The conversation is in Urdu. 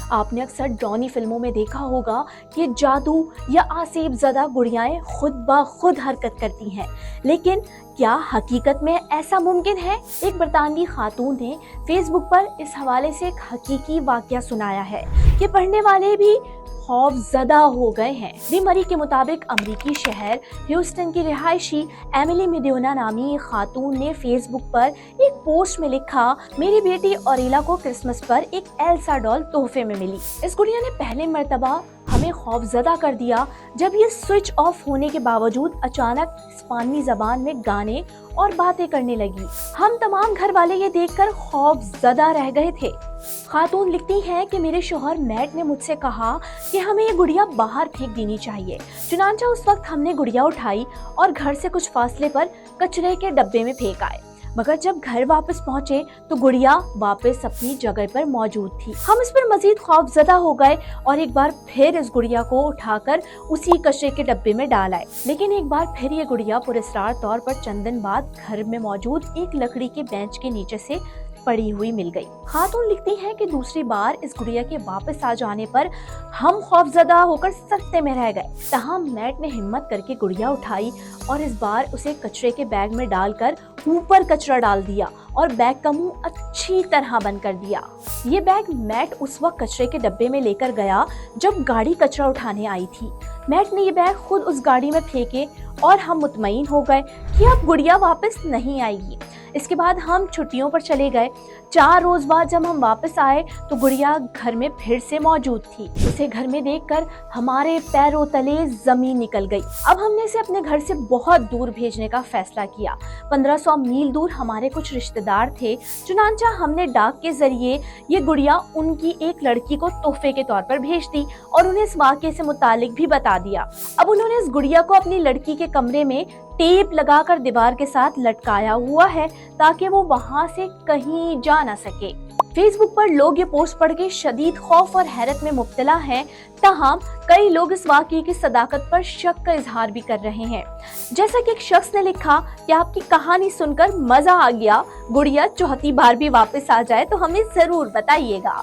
آپ نے اکثر ڈرانی فلموں میں دیکھا ہوگا کہ جادو یا آسیب زدہ گڑیائیں خود بخود حرکت کرتی ہیں، لیکن کیا حقیقت میں ایسا ممکن ہے؟ ایک برطانوی خاتون نے فیس بک پر اس حوالے سے ایک حقیقی واقعہ سنایا ہے کہ پڑھنے والے بھی خوف زدہ ہو گئے ہیں۔ دی مری کے مطابق امریکی شہر ہیوسٹن کی رہائشی ایملی میڈیونا نامی ایک خاتون نے فیس بک پر ایک پوسٹ میں لکھا، میری بیٹی اوریلا کو کرسمس پر ایک ایلسا ڈال تحفے میں ملی۔ اس گڑیا نے پہلے مرتبہ ہمیں خوف زدہ کر دیا جب یہ سوئچ آف ہونے کے باوجود اچانک اسپانوی زبان میں گانے اور باتیں کرنے لگی۔ ہم تمام گھر والے یہ دیکھ کر خوف زدہ رہ گئے تھے۔ خاتون لکھتی ہیں کہ میرے شوہر میٹ نے مجھ سے کہا کہ ہمیں یہ گڑیا باہر پھینک دینی چاہیے، چنانچہ اس وقت ہم نے گڑیا اٹھائی اور گھر سے کچھ فاصلے پر کچرے کے ڈبے میں پھینک آئے، مگر جب گھر واپس پہنچے تو گڑیا واپس اپنی جگہ پر موجود تھی۔ ہم اس پر مزید خوف زدہ ہو گئے اور ایک بار پھر اس گڑیا کو اٹھا کر اسی کچرے کے ڈبے میں ڈال آئے، لیکن ایک بار پھر یہ گڑیا پراسرار طور پر چند دن بعد گھر میں موجود ایک لکڑی کے بینچ کے نیچے سے پڑی ہوئی مل گئی۔ خاتون لکھتی ہیں کہ دوسری بار اس گڑیا کے واپس آ جانے پر ہم خوف زدہ ہو کر سکتے میں رہ گئے، تاہم میٹ نے ہمت کر کے گڑیا اٹھائی اور اس بار اسے کچرے کے بیگ میں ڈال کر اوپر کچرا ڈال دیا اور بیگ کا منہ اچھی طرح بند کر دیا۔ یہ بیگ میٹ اس وقت کچرے کے ڈبے میں لے کر گیا جب گاڑی کچرا اٹھانے آئی تھی۔ میٹ نے یہ بیگ خود اس گاڑی میں پھینکے اور ہم مطمئن ہو گئے کہ اب گڑیا واپس نہیں آئے گی۔ اس کے بعد ہم چھٹیوں پر چلے گئے۔ 4 روز بعد جب ہم واپس آئے تو گڑیا گھر میں پھر سے موجود تھی۔ اسے گھر میں دیکھ کر ہمارے پیروں تلے زمین نکل گئی۔ اب ہم نے اسے اپنے گھر سے بہت دور بھیجنے کا فیصلہ کیا۔ 1500 میل دور ہمارے کچھ رشتہ دار تھے، چنانچہ ہم نے ڈاک کے ذریعے یہ گڑیا ان کی ایک لڑکی کو تحفے کے طور پر بھیج دی اور انہیں اس واقعے سے متعلق بھی بتا دیا۔ اب انہوں نے اس گڑیا کو اپنی لڑکی کے کمرے میں ٹیپ لگا کر دیوار کے ساتھ لٹکایا ہوا ہے تاکہ وہ وہاں سے کہیں جا نہ سکے۔ فیس بک پر لوگ یہ پوسٹ پڑھ کے شدید خوف اور حیرت میں مبتلا ہیں، تاہم کئی لوگ اس واقعے کی صداقت پر شک کا اظہار بھی کر رہے ہیں۔ جیسا کہ ایک شخص نے لکھا کہ آپ کی کہانی سن کر مزہ آ گیا، گڑیا چوتھی بار بھی واپس آ جائے تو ہمیں ضرور بتائیے گا۔